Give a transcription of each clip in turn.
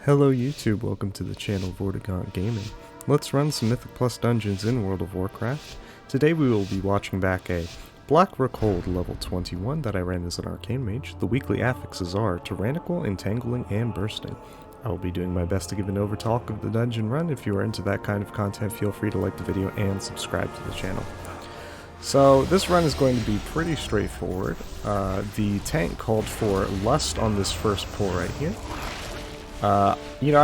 Hello YouTube, welcome to the channel Vortigaunt Gaming. Let's run some Mythic Plus dungeons in World of Warcraft. Today we will be watching back a Black Rook Hold level 21 that I ran as an Arcane Mage. The weekly affixes are Tyrannical, Entangling, and Bursting. I will be doing my best to give an overtalk of the dungeon run. If you are into that kind of content, feel free to like the video and subscribe to the channel. So this run is going to be pretty straightforward. The tank called for Lust on this first pull right here. I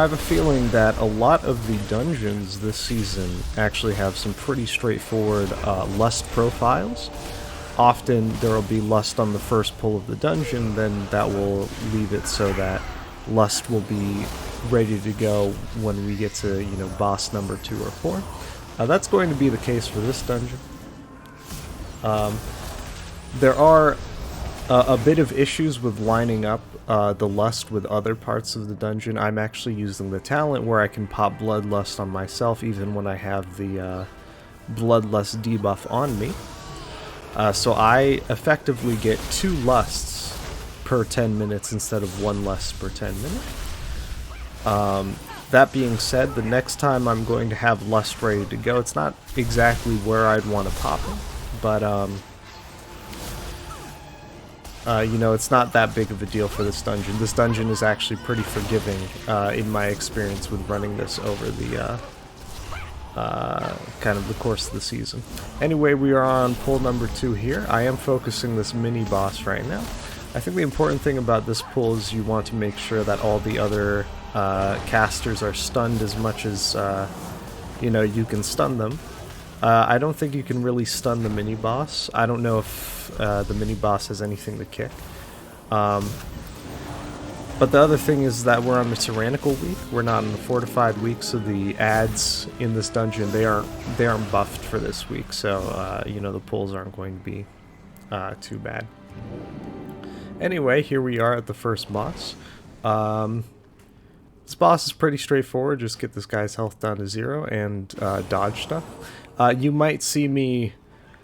have a feeling that a lot of the dungeons this season actually have some pretty straightforward Lust profiles. Often there will be Lust on the first pull of the dungeon, then that will leave it so that Lust will be ready to go when we get to, boss number 2 or 4. That's going to be the case for this dungeon. There are a bit of issues with lining up the Lust with other parts of the dungeon. I'm actually using the talent where I can pop Bloodlust on myself even when I have the Bloodlust debuff on me. So I effectively get 2 Lusts per 10 minutes instead of 1 Lust per 10 minutes. That being said, the next time I'm going to have Lust ready to go. It's not exactly where I'd want to pop it, but it's not that big of a deal for this dungeon. This dungeon is actually pretty forgiving in my experience with running this over the kind of the course of the season. Anyway, we are on pull number 2 here. I am focusing this mini boss right now. I think the important thing about this pull is you want to make sure that all the other casters are stunned as much as you can stun them. I don't think you can really stun the mini-boss. I don't know if the mini-boss has anything to kick. But the other thing is that we're on the Tyrannical week. We're not on the Fortified week, so the ads in this dungeon, they aren't buffed for this week. So, the pulls aren't going to be too bad. Anyway, here we are at the first boss. This boss is pretty straightforward. Just get this guy's health down to 0 and dodge stuff. You might see me,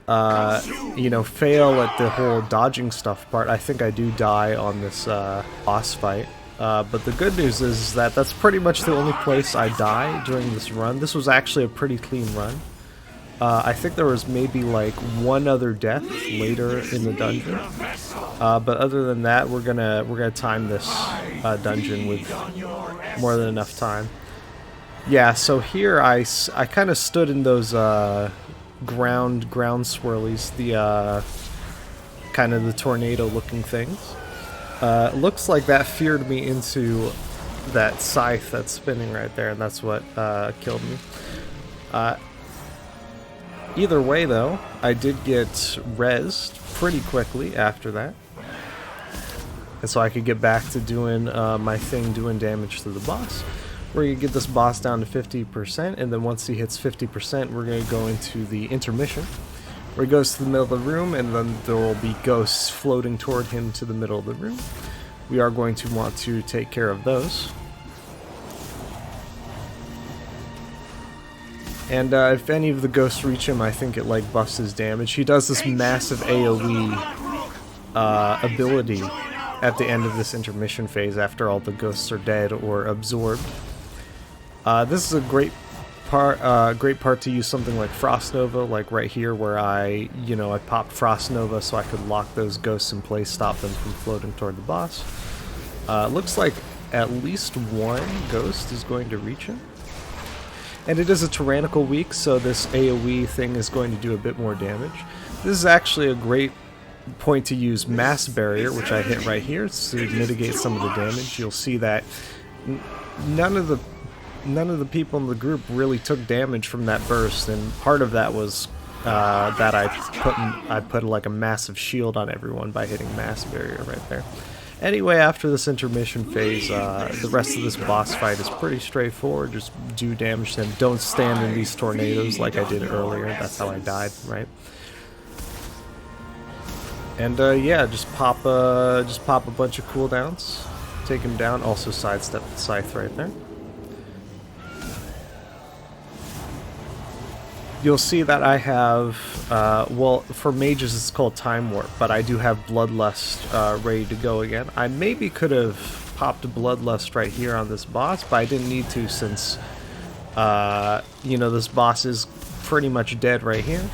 fail at the whole dodging stuff part. I think I do die on this boss fight. But the good news is that that's pretty much the only place I die during this run. This was actually a pretty clean run. I think there was maybe like 1 other death later in the dungeon. But other than that, we're gonna time this dungeon with more than enough time. Yeah, so here I kind of stood in those ground swirlies, the kind of the tornado looking things. Looks like that feared me into that scythe that's spinning right there, and that's what killed me. Either way though, I did get rezzed pretty quickly after that. And so I could get back to doing my thing, doing damage to the boss. We're going to get this boss down to 50%, and then once he hits 50%, we're going to go into the intermission, where he goes to the middle of the room, and then there will be ghosts floating toward him to the middle of the room. We are going to want to take care of those. And if any of the ghosts reach him, I think it buffs his damage. He does this massive AoE ability at the end of this intermission phase after all the ghosts are dead or absorbed. This is a great part to use something like Frost Nova, like right here where I popped Frost Nova so I could lock those ghosts in place, stop them from floating toward the boss. Looks like at least 1 ghost is going to reach him. And it is a Tyrannical week, so this AoE thing is going to do a bit more damage. This is actually a great point to use Mass Barrier, which I hit right here, to mitigate some of the damage. You'll see that none of the people in the group really took damage from that burst, and part of that was that I put like a massive shield on everyone by hitting Mass Barrier right there. Anyway, after this intermission phase, the rest of this boss fight is pretty straightforward. Just do damage to him. Don't stand in these tornadoes like I did earlier. That's how I died, right? And yeah, just pop a bunch of cooldowns, take him down. Also sidestep the scythe right there. You'll see that I have, well, for mages it's called Time Warp, but I do have Bloodlust ready to go again. I maybe could have popped Bloodlust right here on this boss, but I didn't need to since, you know, this boss is pretty much dead right here.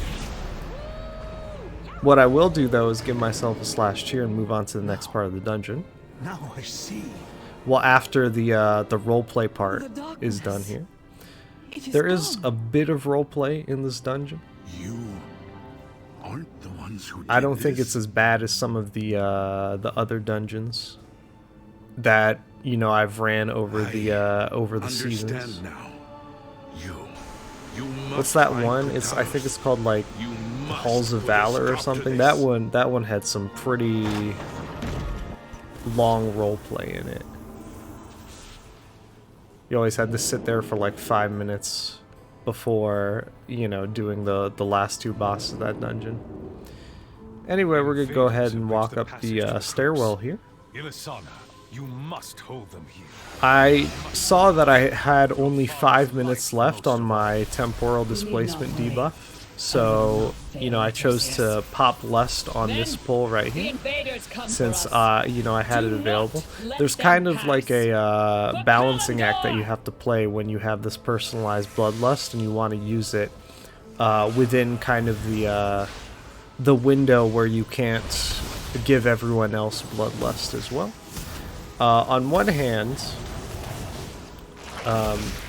What I will do, though, is give myself a slash cheer and move on to the next part of the dungeon. Now I see. Well, after the roleplay part is done here. There is a bit of roleplay in this dungeon. You aren't the ones who did I don't think this. it's as bad as some of the other dungeons that, you know, I've ran over the seasons. Now. You What's that one? I think it's called like Halls of Valor or something. That one had some pretty long roleplay in it. You always had to sit there for like 5 minutes before, you know, doing the last two bosses of that dungeon. Anyway, we're gonna go ahead and walk up the stairwell here. Illysanna, you must hold them here. I saw that I had only 5 minutes left on my temporal displacement debuff, so, you know, I chose to pop Lust on this pull right here, since, you know, I had it available. There's kind of like a balancing act that you have to play when you have this personalized Bloodlust and you want to use it within kind of the window where you can't give everyone else Bloodlust as well. On one hand,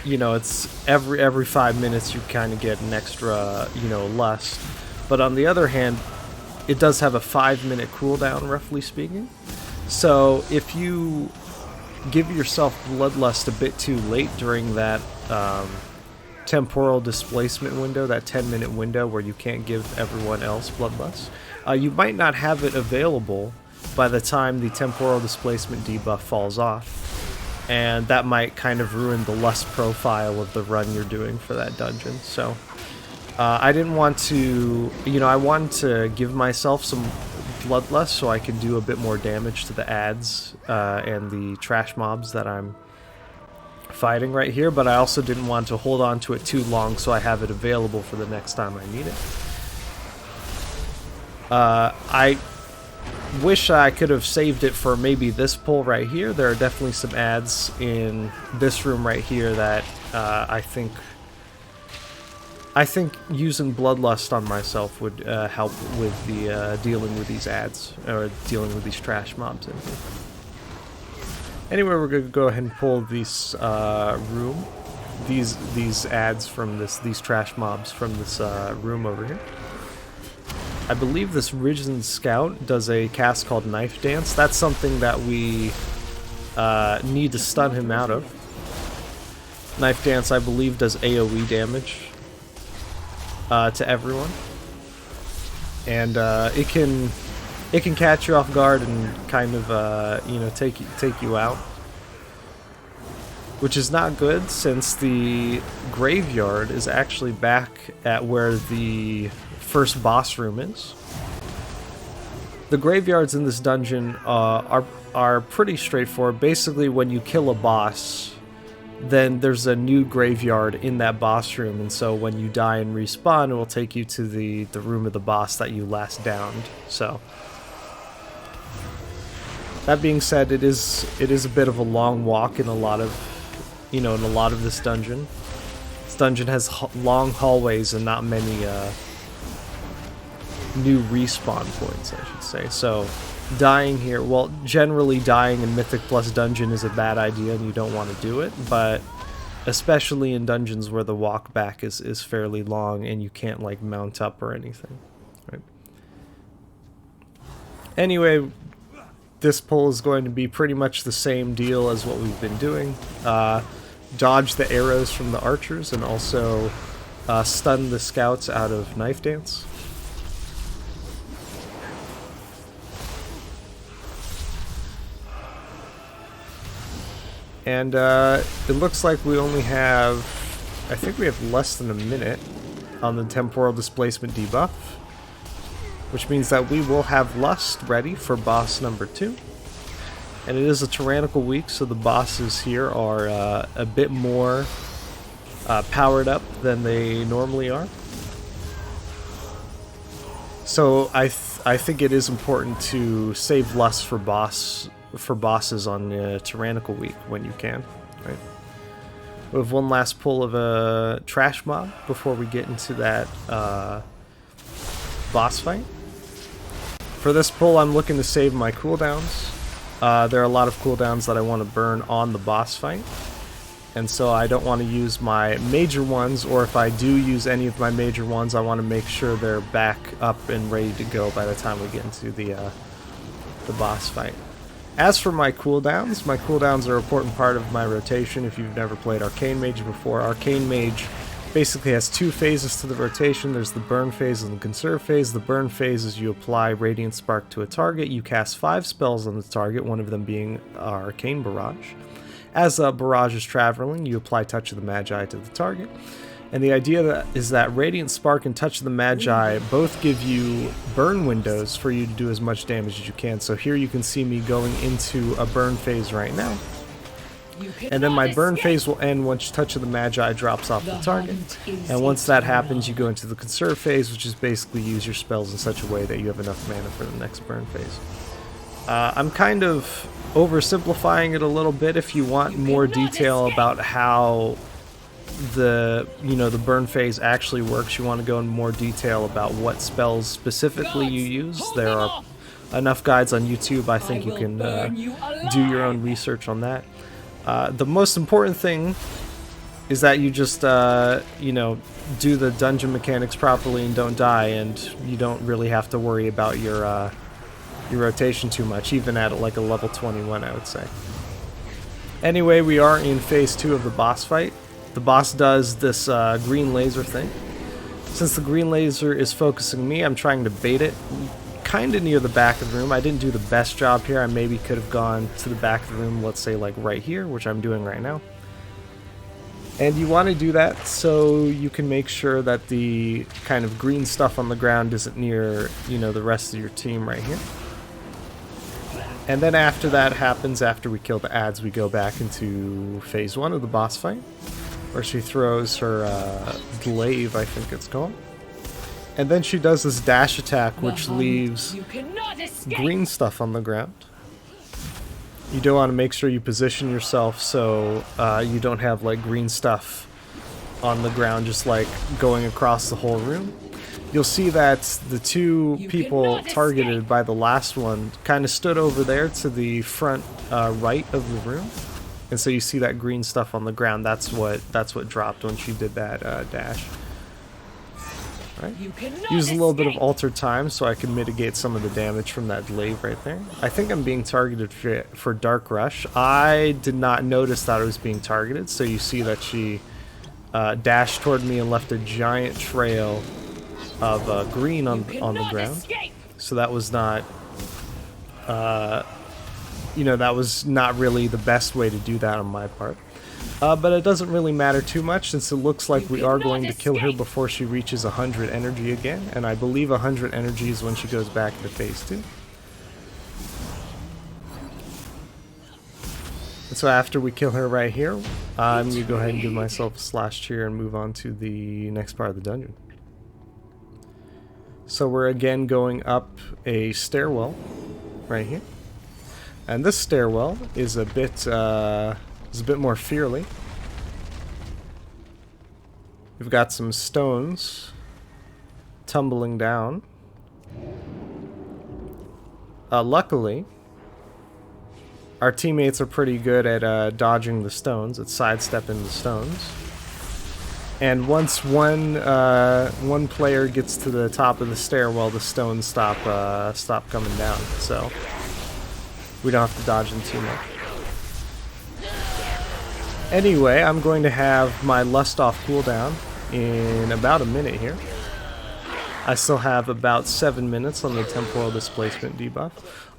you know, it's every 5 minutes you kind of get an extra, you know, lust. But on the other hand, it does have a 5-minute cooldown, roughly speaking. So if you give yourself Bloodlust a bit too late during that temporal displacement window, that 10-minute window where you can't give everyone else Bloodlust, you might not have it available by the time the temporal displacement debuff falls off. And that might kind of ruin the lust profile of the run you're doing for that dungeon. So I didn't want to, you know, I wanted to give myself some Bloodlust so I could do a bit more damage to the ads and the trash mobs that I'm fighting right here, but I also didn't want to hold on to it too long so I have it available for the next time I need it. I wish I could have saved it for maybe this pull right here. There are definitely some ads in this room right here that I think using Bloodlust on myself would help with the dealing with these ads, or dealing with these trash mobs in here. Anyway, we're going to go ahead and pull these these ads from these trash mobs from this room over here. I believe this Risen Scout does a cast called Knife Dance. That's something that we need to stun him out of. Knife Dance, I believe, does AoE damage to everyone, and it can catch you off guard and kind of you know, take you out, which is not good since the graveyard is actually back at where the first boss room is. The graveyards in this dungeon are pretty straightforward. Basically, when you kill a boss, then there's a new graveyard in that boss room, and so when you die and respawn, it will take you to the room of the boss that you last downed. So that being said, it is a bit of a long walk in a lot of, you know, in a lot of this dungeon. This dungeon has long hallways and not many new respawn points, I should say. So dying here, well, generally dying in Mythic Plus Dungeon is a bad idea and you don't want to do it, but especially in dungeons where the walk back is fairly long and you can't like mount up or anything, right? Anyway, this pull is going to be pretty much the same deal as what we've been doing. Dodge the arrows from the archers and also stun the scouts out of Knife Dance. And it looks like we only have, I think we have less than a minute on the temporal displacement debuff, which means that we will have Lust ready for boss number 2. And it is a Tyrannical week, so the bosses here are a bit more powered up than they normally are. So I think it is important to save Lust for boss for bosses on Tyrannical week when you can, right? We have one last pull of a trash mob before we get into that boss fight. For this pull, I'm looking to save my cooldowns. There are a lot of cooldowns that I want to burn on the boss fight, and so I don't want to use my major ones, or if I do use any of my major ones, I want to make sure they're back up and ready to go by the time we get into the boss fight. As for my cooldowns are an important part of my rotation. If you've never played Arcane Mage before, Arcane Mage basically has two phases to the rotation. There's the burn phase and the conserve phase. The burn phase is you apply Radiant Spark to a target. You cast 5 spells on the target, one of them being Arcane Barrage. As Barrage is traveling, you apply Touch of the Magi to the target. And the idea is that Radiant Spark and Touch of the Magi both give you burn windows for you to do as much damage as you can. So here you can see me going into a burn phase right now. And then my burn phase will end once Touch of the Magi drops off the target. And once that happens, you go into the conserve phase, which is basically use your spells in such a way that you have enough mana for the next burn phase. I'm kind of oversimplifying it a little bit. If you want more detail about how the burn phase actually works, you want to go in more detail about what spells specifically you use, there are enough guides on YouTube. I think you can do your own research on that. The most important thing is that you just do the dungeon mechanics properly and don't die, and you don't really have to worry about your rotation too much, even at like a level 21, I would say. Anyway, we are in phase 2 of the boss fight. The boss does this green laser thing. Since the green laser is focusing me, I'm trying to bait it kind of near the back of the room. I didn't do the best job here. I maybe could have gone to the back of the room, let's say like right here, which I'm doing right now. And you want to do that so you can make sure that the kind of green stuff on the ground isn't near, the rest of your team right here. And then after that happens, after we kill the ads, we go back into phase 1 of the boss fight, where she throws her glaive, I think it's called. And then she does this dash attack, which leaves green stuff on the ground. You do want to make sure you position yourself so you don't have like green stuff on the ground just like going across the whole room. You'll see that the two people targeted by the last one kind of stood over there to the front right of the room. And so you see that green stuff on the ground. That's what dropped when she did that dash. Right. Use a little bit of altered time so I can mitigate some of the damage from that glaive right there. I think I'm being targeted for Dark Rush. I did not notice that I was being targeted, so you see that she dashed toward me and left a giant trail of green on the ground. So that was not, that was not really the best way to do that on my part. But it doesn't really matter too much, since it looks like we are going to kill her before she reaches 100 energy again, and I believe 100 energy is when she goes back into phase 2. And so after we kill her right here, I'm going to go ahead and give myself a slash cheer and move on to the next part of the dungeon. So we're again going up a stairwell right here, and this stairwell is a bit more fearly. We've got some stones tumbling down. Luckily, our teammates are pretty good at dodging the stones, at sidestepping the stones. And once one player gets to the top of the stairwell, the stones stop coming down, so we don't have to dodge them too much. Anyway, I'm going to have my Lust Off cooldown in about a minute here. I still have about 7 minutes on the Temporal Displacement debuff.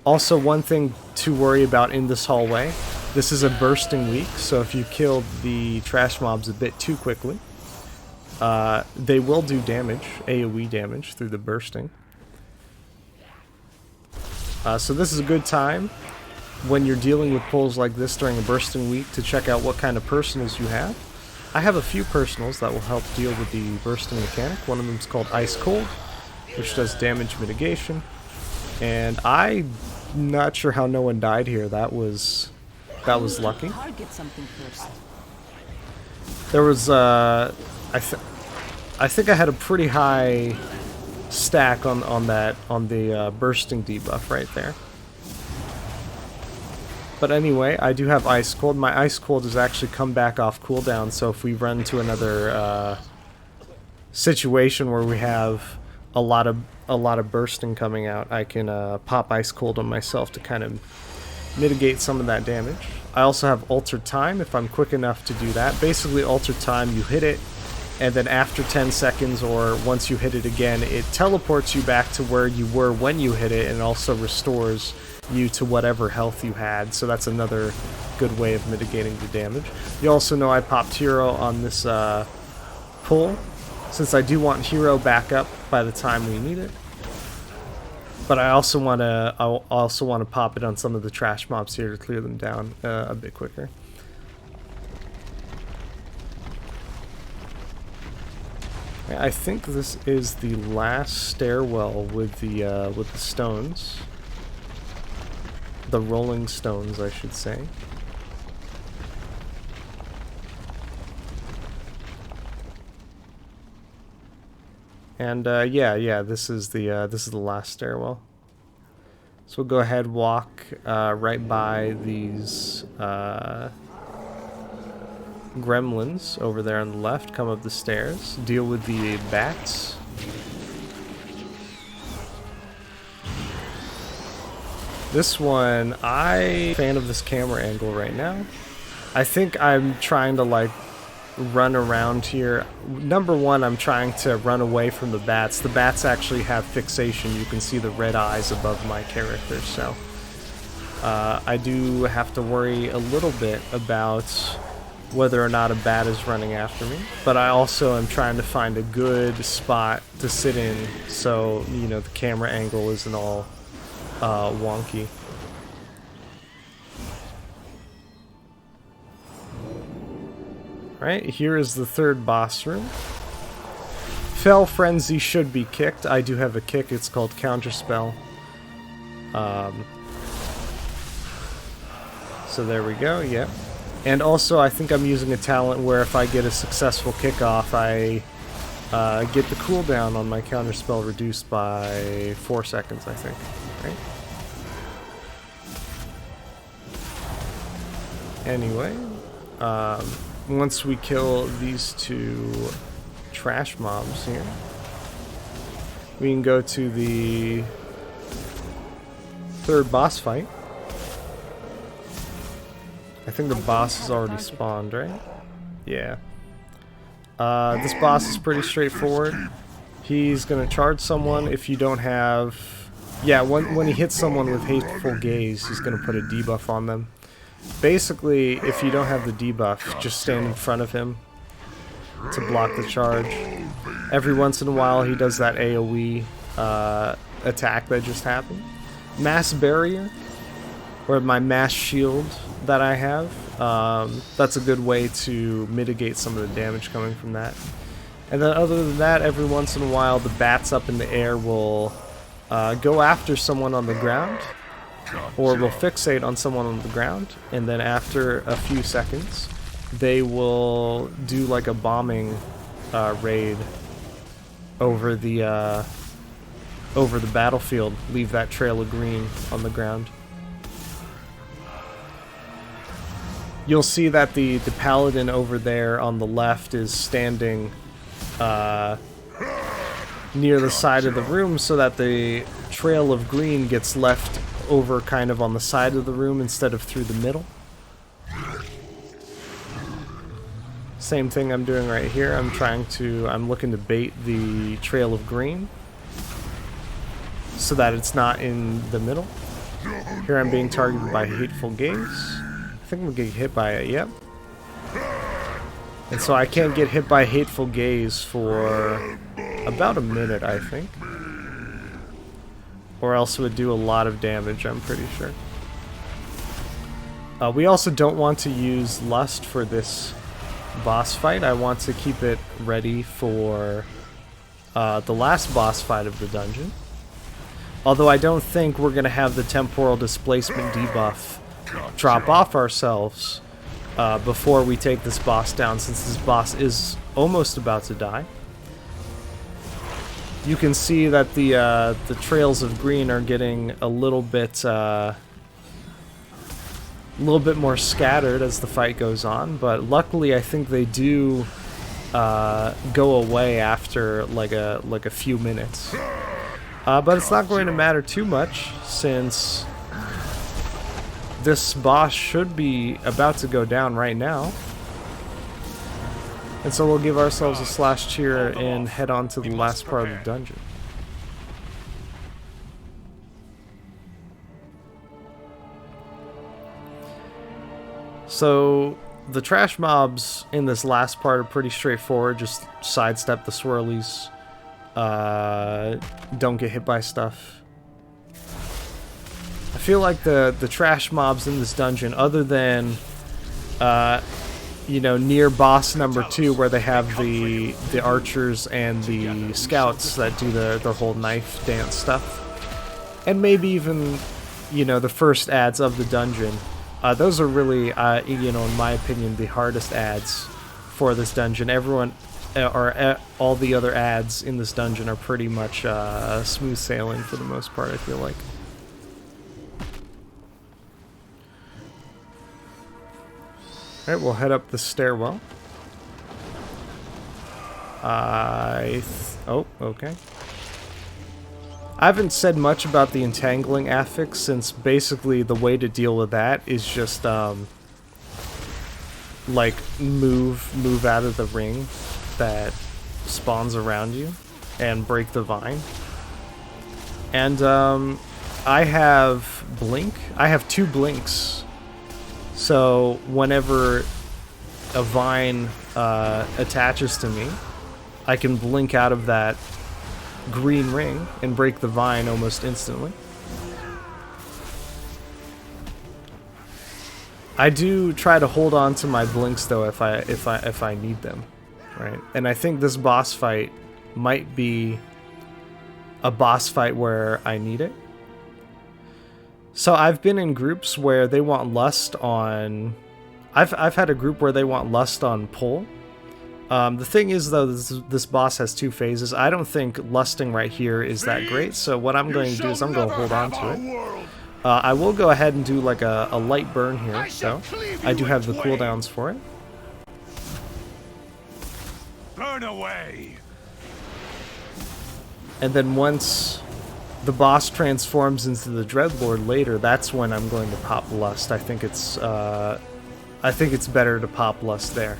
Also, one thing to worry about in this hallway, this is a bursting week, so if you killed the trash mobs a bit too quickly, they will do damage, AoE damage, through the bursting. So this is a good time when you're dealing with pulls like this during a bursting week to check out what kind of personals you have. I have a few personals that will help deal with the bursting mechanic. One of them is called Ice Cold, which does damage mitigation. And I not sure how no one died here. That was lucky. Target something first. There was I think I had a pretty high stack on the bursting debuff right there. But anyway, I do have Ice Cold. My Ice Cold has actually come back off cooldown, so if we run into another situation where we have a lot of bursting coming out, I can pop Ice Cold on myself to kind of mitigate some of that damage. I also have Altered Time if I'm quick enough to do that. Basically, Altered Time, you hit it, and then after 10 seconds or once you hit it again, it teleports you back to where you were when you hit it, and also restores you to whatever health you had. So that's another good way of mitigating the damage. You also know I popped Hero on this pull, since I do want Hero backup by the time we need it. But I also want to pop it on some of the trash mobs here to clear them down a bit quicker. I think this is the last stairwell with the stones. The rolling stones, I should say. And yeah, this is the last stairwell. So we'll go ahead, walk right by these gremlins over there on the left. Come up the stairs, deal with the bats. This one, I'm a fan of this camera angle right now. I think I'm trying to like run around here. Number one, I'm trying to run away from the bats. The bats actually have fixation. You can see the red eyes above my character, so I do have to worry a little bit about whether or not a bat is running after me. But I also am trying to find a good spot to sit in so, you know, the camera angle isn't all wonky. Alright, here is the third boss room. Fell Frenzy should be kicked. I do have a kick, it's called Counterspell. So there we go, yep. And also I think I'm using a talent where if I get a successful kickoff, I get the cooldown on my Counterspell reduced by 4 seconds, I think. Right? Anyway, once we kill these two trash mobs here, we can go to the third boss fight. I think the boss is already spawned, right? Yeah. This boss is pretty straightforward. He's gonna charge someone if you don't have... Yeah, when he hits someone with Hateful Gaze, he's gonna put a debuff on them. Basically, if you don't have the debuff, just stand in front of him to block the charge. Every once in a while, he does that AoE attack that just happened. Mass Barrier, or my Mass Shield that I have, that's a good way to mitigate some of the damage coming from that. And then other than that, every once in a while, the bats up in the air will go after someone on the ground, or will fixate on someone on the ground, and then after a few seconds they will do like a bombing raid over the battlefield, leave that trail of green on the ground. You'll see that the paladin over there on the left is standing near the side of the room so that the trail of green gets left over kind of on the side of the room instead of through the middle. Same thing I'm doing right here. I'm looking to bait the trail of green so that it's not in the middle. Here I'm being targeted by Hateful Gaze. I think I'm gonna get hit by it, yep. And so I can't get hit by Hateful Gaze for about a minute, I think. Or else it would do a lot of damage, I'm pretty sure. We also don't want to use Lust for this boss fight. I want to keep it ready for the last boss fight of the dungeon. Although I don't think we're going to have the temporal displacement debuff drop off ourselves before we take this boss down, since this boss is almost about to die. You can see that the trails of green are getting a little bit more scattered as the fight goes on, but luckily I think they do go away after like a few minutes. But it's not going to matter too much, since this boss should be about to go down right now. And so we'll give ourselves a slash cheer and head on to the last part of the dungeon. So the trash mobs in this last part are pretty straightforward. Just sidestep the swirlies. Don't get hit by stuff. I feel like the trash mobs in this dungeon, other than you know, near boss number 2, where they have the archers and the scouts that do the whole knife dance stuff, and maybe even, you know, the first ads of the dungeon. Those are really, you know, in my opinion, the hardest ads for this dungeon. Everyone, or all the other ads in this dungeon are pretty much smooth sailing for the most part, I feel like. Alright, we'll head up the stairwell. Oh, okay. I haven't said much about the Entangling affix, since basically the way to deal with that is just, like, move out of the ring that spawns around you and break the vine. And, I have Blink. I have 2 Blinks. So whenever a vine attaches to me, I can blink out of that green ring and break the vine almost instantly. I do try to hold on to my blinks though if I need them, right? And I think this boss fight might be a boss fight where I need it. So I've been in groups where they want lust on... I've had a group where they want lust on pull. The thing is, though, this boss has 2 phases. I don't think lusting right here is that great, so what I'm going to do is I'm going to hold on to it. I will go ahead and do like a light burn here, though. I do have the cooldowns for it. Burn away! And then once the boss transforms into the Dreadlord later, that's when I'm going to pop Lust. I think it's better to pop Lust there,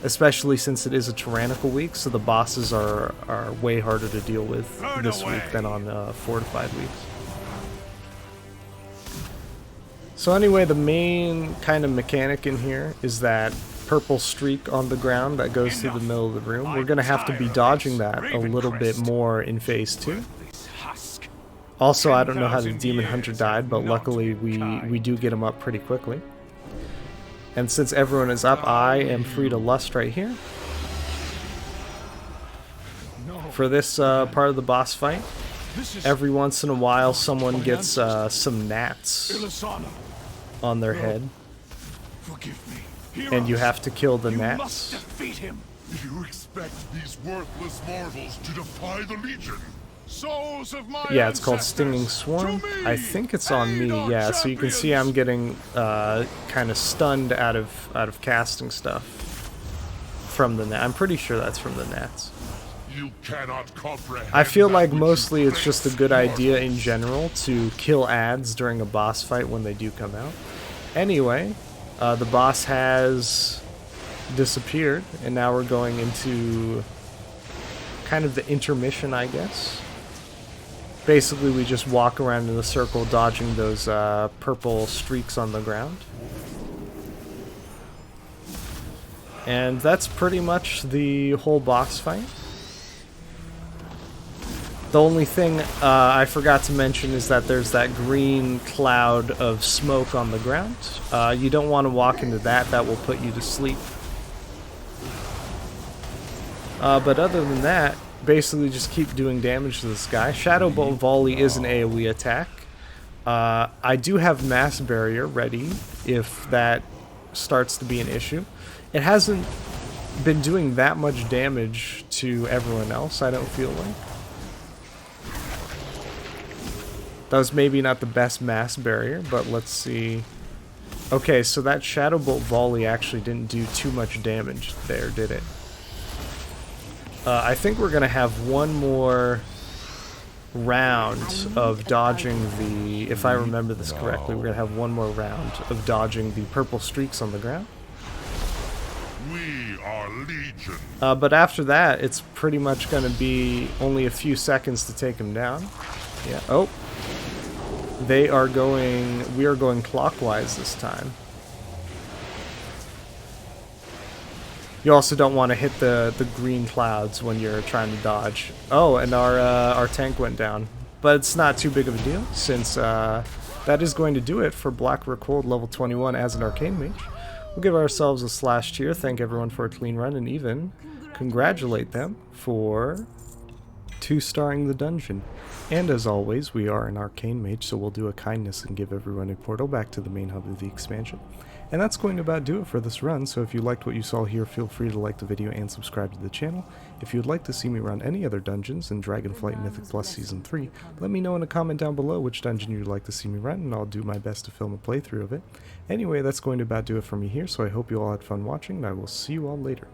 especially since it is a Tyrannical week, so the bosses are way harder to deal with this week than on Fortified weeks. So anyway, the main kind of mechanic in here is that purple streak on the ground that goes through the middle of the room. We're going to have to be dodging that a little bit more in Phase 2. Also, I don't know how the Demon Hunter died, but luckily we do get him up pretty quickly. And since everyone is up, I am free to lust right here. For this part of the boss fight, every once in a while someone gets some gnats on their head. And you have to kill the gnats. You expect these worthless marvels to defy the Legion? Souls of my Yeah, it's called Stinging Swarm. I think it's on me. Yeah, so you can see I'm getting kind of stunned out of casting stuff from the gnat. I'm pretty sure that's from the gnats. You cannot comprehend. I feel like mostly it's just a good idea in general to kill ads during a boss fight when they do come out. Anyway, the boss has disappeared, and now we're going into kind of the intermission, I guess. Basically, we just walk around in a circle, dodging those purple streaks on the ground. And that's pretty much the whole boss fight. The only thing I forgot to mention is that there's that green cloud of smoke on the ground. You don't want to walk into that. That will put you to sleep. But other than that, basically just keep doing damage to this guy. Shadow Bolt Volley is an AoE attack. I do have Mass Barrier ready if that starts to be an issue. It hasn't been doing that much damage to everyone else, I don't feel like. That was maybe not the best Mass Barrier, but let's see. Okay, so that Shadow Bolt Volley actually didn't do too much damage there, did it? I think we're going to have one more round of dodging the... If I remember this correctly, we're going to have one more round of dodging the purple streaks on the ground. We are Legion. But after that, it's pretty much going to be only a few seconds to take him down. Yeah. Oh. We are going clockwise this time. You also don't want to hit the green clouds when you're trying to dodge. Oh, and our tank went down. But it's not too big of a deal, since that is going to do it for Black Rook Hold level 21 as an Arcane Mage. We'll give ourselves a slash tier, thank everyone for a clean run, and even congratulate them for 2-starring the dungeon. And as always, we are an Arcane Mage, so we'll do a kindness and give everyone a portal back to the main hub of the expansion. And that's going to about do it for this run, so if you liked what you saw here, feel free to like the video and subscribe to the channel. If you'd like to see me run any other dungeons in Dragonflight Mythic Plus Season 3, let me know in a comment down below which dungeon you'd like to see me run, and I'll do my best to film a playthrough of it. Anyway, that's going to about do it for me here, so I hope you all had fun watching, and I will see you all later.